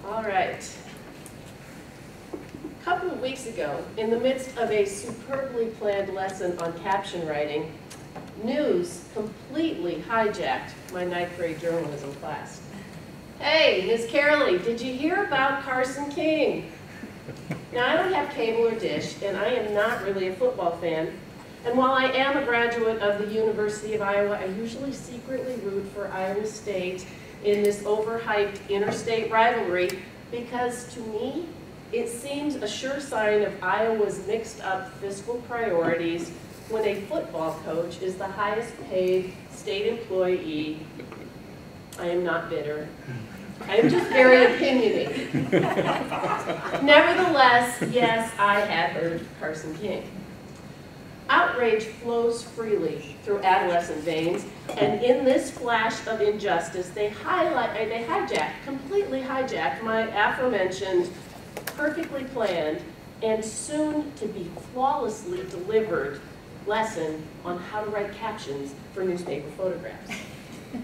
All right. A couple of weeks ago, in the midst of a superbly planned lesson on caption writing, news completely hijacked my ninth grade journalism class. Hey, Ms. Carolee, did you hear about Carson King? Now, I don't have cable or dish, and I am not really a football fan. And while I am a graduate of the University of Iowa, I usually secretly root for Iowa State in this overhyped interstate rivalry because, to me, it seems a sure sign of Iowa's mixed up fiscal priorities when a football coach is the highest paid state employee. I am not bitter. I am just very opinionated. Nevertheless, yes, I had heard of Carson King. Outrage flows freely through adolescent veins, and in this flash of injustice, they completely hijacked my aforementioned, perfectly planned, and soon to be flawlessly delivered lesson on how to write captions for newspaper photographs.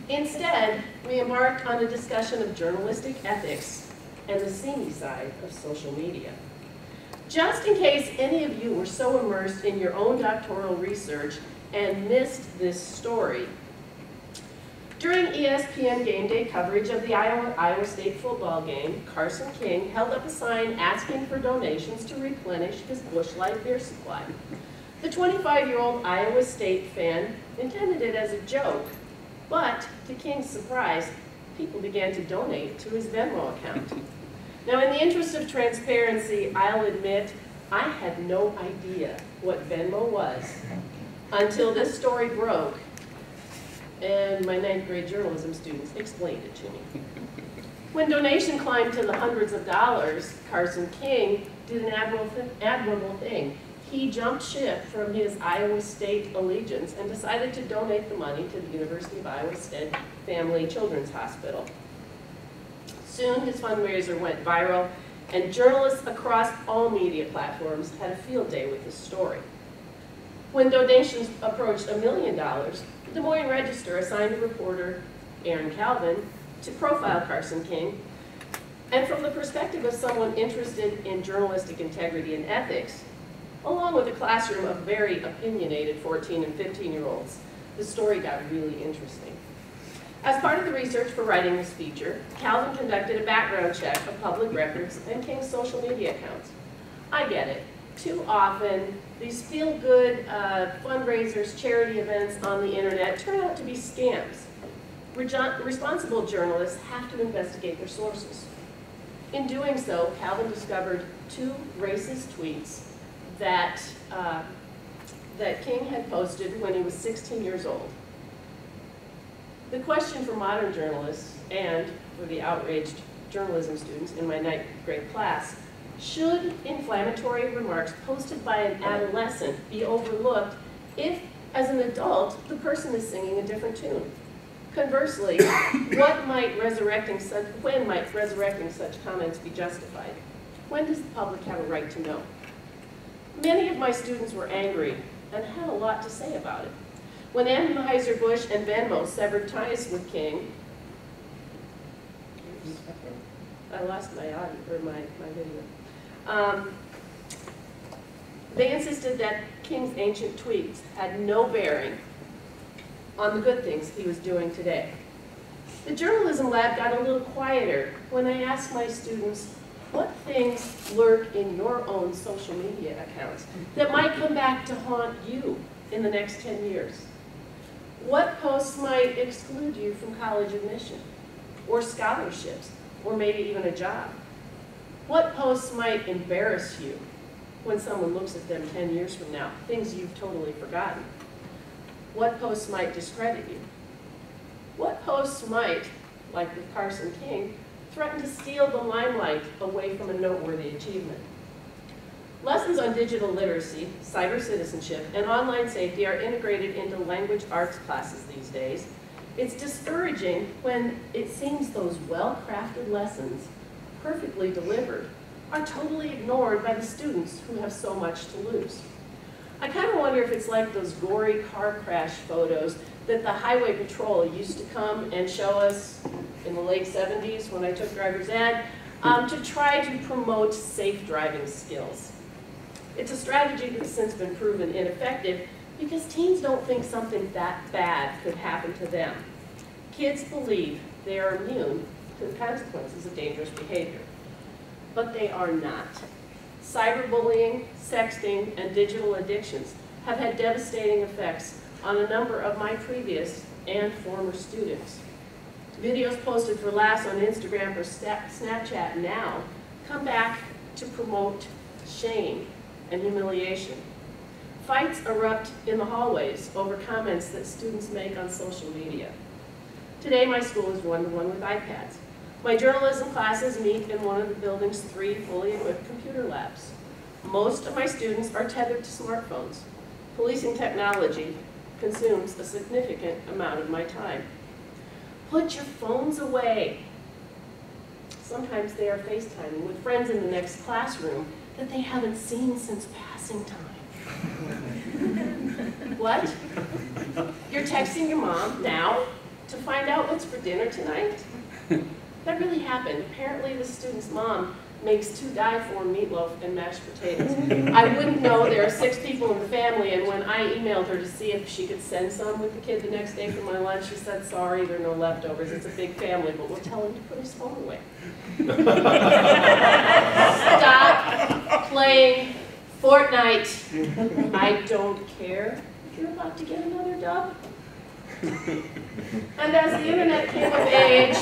Instead, we embarked on a discussion of journalistic ethics and the seamy side of social media. Just in case any of you were so immersed in your own doctoral research and missed this story, during ESPN Game Day coverage of the Iowa State football game, Carson King held up a sign asking for donations to replenish his Busch Light beer supply. The 25-year-old Iowa State fan intended it as a joke, but to King's surprise, people began to donate to his Venmo account. Now, in the interest of transparency, I'll admit I had no idea what Venmo was until this story broke and my ninth grade journalism students explained it to me. When donation climbed to the hundreds of dollars, Carson King did an admirable thing. He jumped ship from his Iowa State allegiance and decided to donate the money to the University of Iowa State Family Children's Hospital. Soon his fundraiser went viral, and journalists across all media platforms had a field day with this story. When donations approached $1 million, the Des Moines Register assigned reporter Aaron Calvin to profile Carson King, and from the perspective of someone interested in journalistic integrity and ethics, along with a classroom of very opinionated 14 and 15-year-olds, the story got really interesting. As part of the research for writing this feature, Calvin conducted a background check of public records and King's social media accounts. I get it. Too often, these feel-good fundraisers, charity events on the internet turn out to be scams. Responsible journalists have to investigate their sources. In doing so, Calvin discovered 2 racist tweets that King had posted when he was 16 years old. The question for modern journalists and for the outraged journalism students in my ninth grade class: should inflammatory remarks posted by an adolescent be overlooked if, as an adult, the person is singing a different tune? Conversely, when might resurrecting such comments be justified? When does the public have a right to know? Many of my students were angry and had a lot to say about it. When Anheuser-Busch and Venmo severed ties with King, I lost my audio, or my video. They insisted that King's ancient tweets had no bearing on the good things he was doing today. The journalism lab got a little quieter when I asked my students, what things lurk in your own social media accounts that might come back to haunt you in the next 10 years? What posts might exclude you from college admission, or scholarships, or maybe even a job? What posts might embarrass you when someone looks at them 10 years from now, things you've totally forgotten? What posts might discredit you? What posts might, like with Carson King, threaten to steal the limelight away from a noteworthy achievement? Lessons on digital literacy, cyber citizenship, and online safety are integrated into language arts classes these days. It's discouraging when it seems those well-crafted lessons, perfectly delivered, are totally ignored by the students who have so much to lose. I kind of wonder if it's like those gory car crash photos that the highway patrol used to come and show us in the late 70s when I took driver's ed. to try to promote safe driving skills. It's a strategy that's since been proven ineffective because teens don't think something that bad could happen to them. Kids believe they are immune to the consequences of dangerous behavior, but they are not. Cyberbullying, sexting, and digital addictions have had devastating effects on a number of my previous and former students. Videos posted for laughs on Instagram or Snapchat now come back to promote shame and humiliation. Fights erupt in the hallways over comments that students make on social media. Today, my school is one-to-one with iPads. My journalism classes meet in one of the building's 3 fully equipped computer labs. Most of my students are tethered to smartphones. Policing technology consumes a significant amount of my time. Put your phones away. Sometimes they are FaceTiming with friends in the next classroom that they haven't seen since passing time. What? You're texting your mom now to find out what's for dinner tonight? That really happened. Apparently the student's mom makes 2 die-for meatloaf and mashed potatoes. I wouldn't know there are 6 people in the family, and when I emailed her to see if she could send some with the kid the next day for my lunch, she said, sorry, there are no leftovers. It's a big family, but we'll tell him to put his phone away. Stop playing Fortnite. I don't care if you're about to get another dub. And as the internet came of age,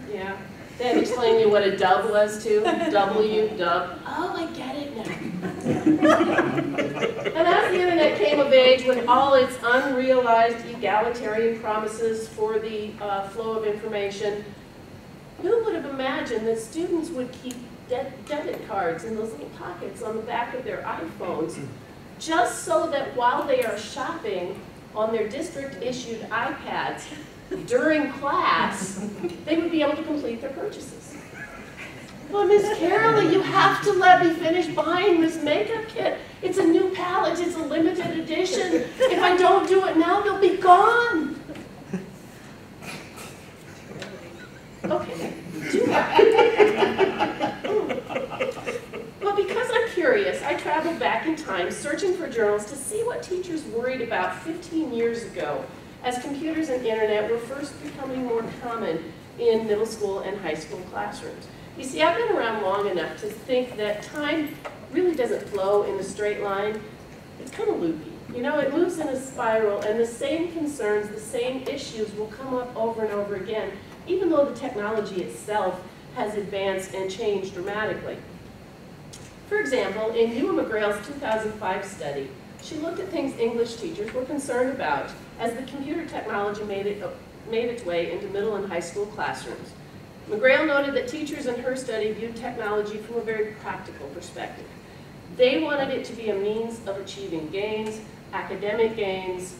yeah, they had to explain to you what a dub was too. W, dub. Oh, I get it now. And as the internet came of age with all its unrealized egalitarian promises for the flow of information, who would have imagined that students would keep debit cards in those little pockets on the back of their iPhones just so that while they are shopping on their district-issued iPads during class, they would be able to complete their purchases. Well, Miss Carolee, you have to let me finish buying this makeup kit. It's a new palette, it's a limited edition. If I don't do it now, they'll be gone. Okay, do that. Well, because I'm curious, I traveled back in time searching for journals to see what teachers worried about 15 years ago as computers and internet were first becoming more common in middle school and high school classrooms. You see, I've been around long enough to think that time really doesn't flow in a straight line. It's kind of loopy. You know, it moves in a spiral, and the same concerns, the same issues will come up over and over again, even though the technology itself has advanced and changed dramatically. For example, in Ewa McGrail's 2005 study, she looked at things English teachers were concerned about as the computer technology made its way into middle and high school classrooms. McGrail noted that teachers in her study viewed technology from a very practical perspective. They wanted it to be a means of achieving gains, academic gains,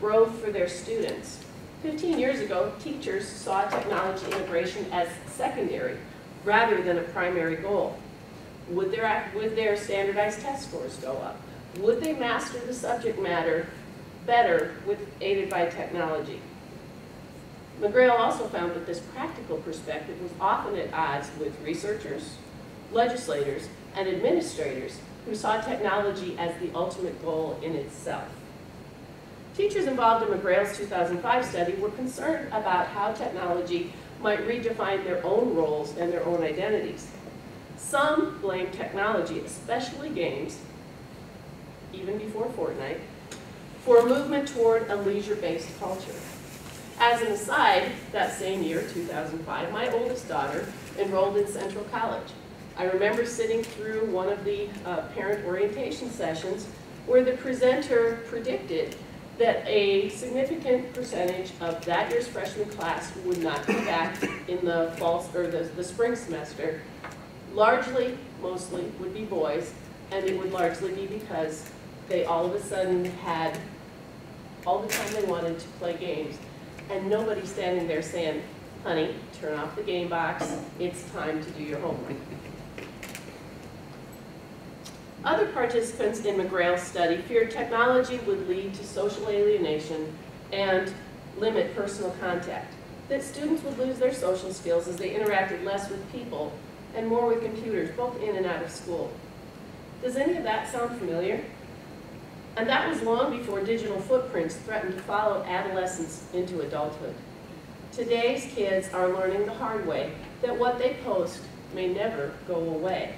growth for their students. 15 years ago, teachers saw technology integration as secondary rather than a primary goal. Would their standardized test scores go up? Would they master the subject matter better aided by technology? McGrail also found that this practical perspective was often at odds with researchers, legislators, and administrators who saw technology as the ultimate goal in itself. Teachers involved in McGrail's 2005 study were concerned about how technology might redefine their own roles and their own identities. Some blame technology, especially games, even before Fortnite, for a movement toward a leisure-based culture. As an aside, that same year, 2005, my oldest daughter enrolled in Central College. I remember sitting through one of the parent orientation sessions where the presenter predicted that a significant percentage of that year's freshman class would not come back in the fall or the spring semester. Largely, mostly, would be boys, and it would largely be because they all of a sudden had all the time they wanted to play games, and nobody standing there saying, honey, turn off the game box, it's time to do your homework. Other participants in McGrail's study feared technology would lead to social alienation and limit personal contact. that students would lose their social skills as they interacted less with people and more with computers, both in and out of school. Does any of that sound familiar? And that was long before digital footprints threatened to follow adolescents into adulthood. Today's kids are learning the hard way that what they post may never go away.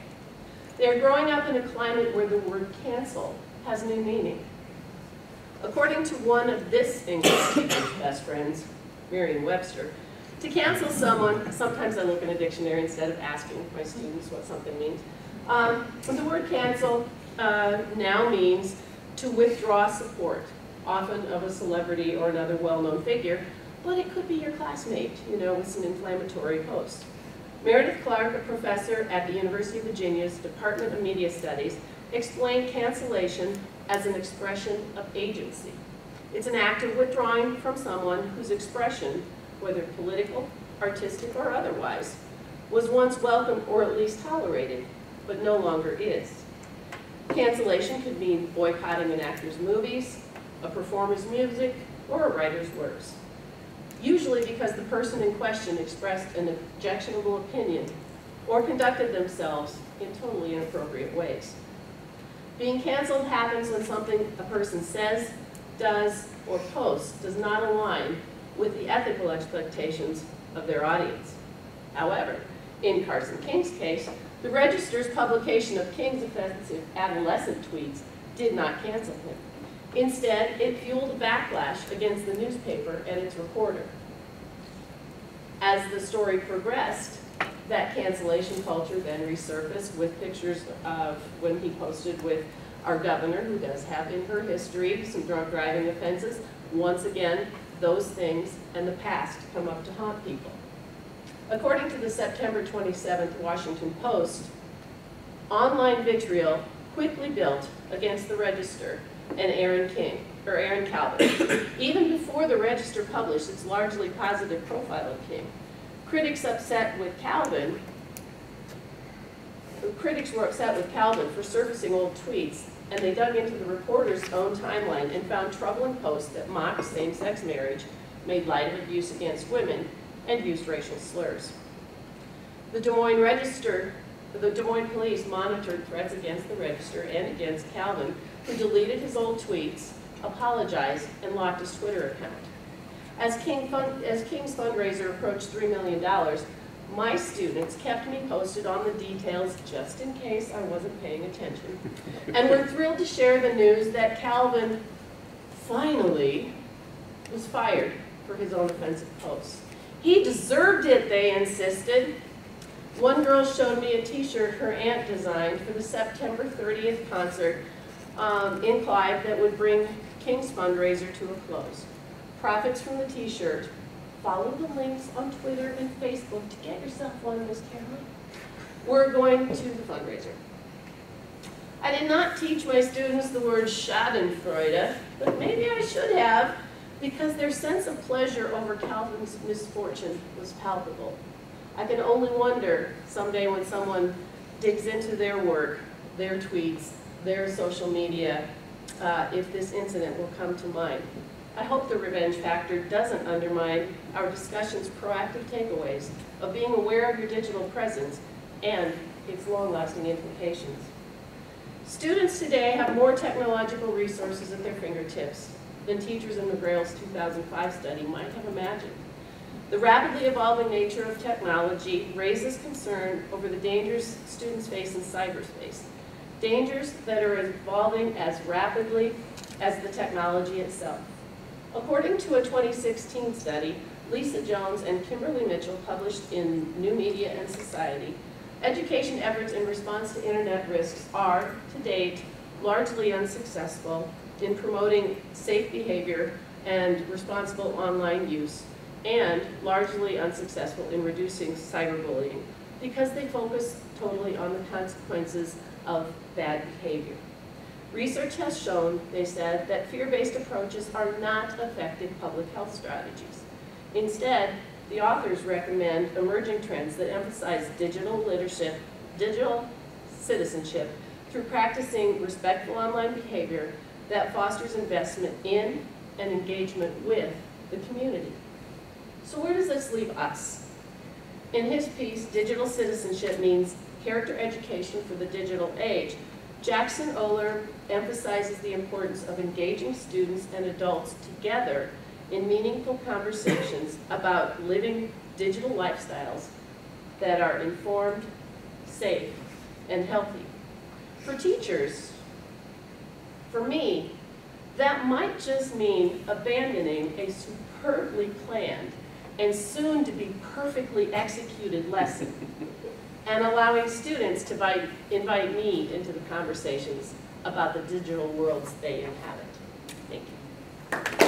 They are growing up in a climate where the word cancel has new meaning. According to one of this English teacher's best friends, Merriam-Webster, to cancel someone, sometimes I look in a dictionary instead of asking my students what something means. The word cancel now means to withdraw support, often of a celebrity or another well-known figure, but it could be your classmate, with some inflammatory post. Meredith Clark, a professor at the University of Virginia's Department of Media Studies, explained cancellation as an expression of agency. It's an act of withdrawing from someone whose expression, whether political, artistic, or otherwise, was once welcome or at least tolerated, but no longer is. Cancellation could mean boycotting an actor's movies, a performer's music, or a writer's works. Usually because the person in question expressed an objectionable opinion or conducted themselves in totally inappropriate ways. Being canceled happens when something a person says, does, or posts does not align with the ethical expectations of their audience. However, in Carson King's case, the Register's publication of King's offensive adolescent tweets did not cancel him. Instead, it fueled a backlash against the newspaper and its reporter. As the story progressed, that cancellation culture then resurfaced with pictures of when he posted with our governor, who does have in her history some drunk driving offenses. Once again, those things and the past come up to haunt people. According to the September 27th Washington Post, online vitriol quickly built against the Register and Aaron Calvin. Even before the Register published its largely positive profile of King, critics were upset with Calvin for surfacing old tweets, and they dug into the reporter's own timeline and found troubling posts that mocked same-sex marriage, made light of abuse against women, and used racial slurs. The Des Moines police monitored threats against the Register and against Calvin, who deleted his old tweets, apologized, and locked his Twitter account. As King's fundraiser approached $3 million, my students kept me posted on the details just in case I wasn't paying attention, and were thrilled to share the news that Calvin finally was fired for his own offensive posts. He deserved it, they insisted. One girl showed me a t-shirt her aunt designed for the September 30th concert in Clive that would bring King's fundraiser to a close. Profits from the t-shirt. Follow the links on Twitter and Facebook to get yourself one, Miss Caroline. We're going to the fundraiser. I did not teach my students the word schadenfreude, but maybe I should have, because their sense of pleasure over Calvin's misfortune was palpable. I can only wonder someday when someone digs into their work, their tweets, their social media, if this incident will come to mind. I hope the revenge factor doesn't undermine our discussion's proactive takeaways of being aware of your digital presence and its long-lasting implications. Students today have more technological resources at their fingertips than teachers in McGrail's 2005 study might have imagined. The rapidly evolving nature of technology raises concern over the dangers students face in cyberspace, dangers that are evolving as rapidly as the technology itself. According to a 2016 study, Lisa Jones and Kimberly Mitchell published in New Media and Society, education efforts in response to internet risks are, to date, largely unsuccessful in promoting safe behavior and responsible online use, and largely unsuccessful in reducing cyberbullying because they focus totally on the consequences of bad behavior. Research has shown, they said, that fear-based approaches are not effective public health strategies. Instead, the authors recommend emerging trends that emphasize digital leadership, digital citizenship, through practicing respectful online behavior that fosters investment in and engagement with the community. So where does this leave us? In his piece, Digital Citizenship Means Character Education for the Digital Age, Jackson Oler emphasizes the importance of engaging students and adults together in meaningful conversations about living digital lifestyles that are informed, safe, and healthy. For teachers, for me, that might just mean abandoning a superbly planned and soon to be perfectly executed lesson and allowing students to invite me into the conversations about the digital worlds they inhabit. Thank you.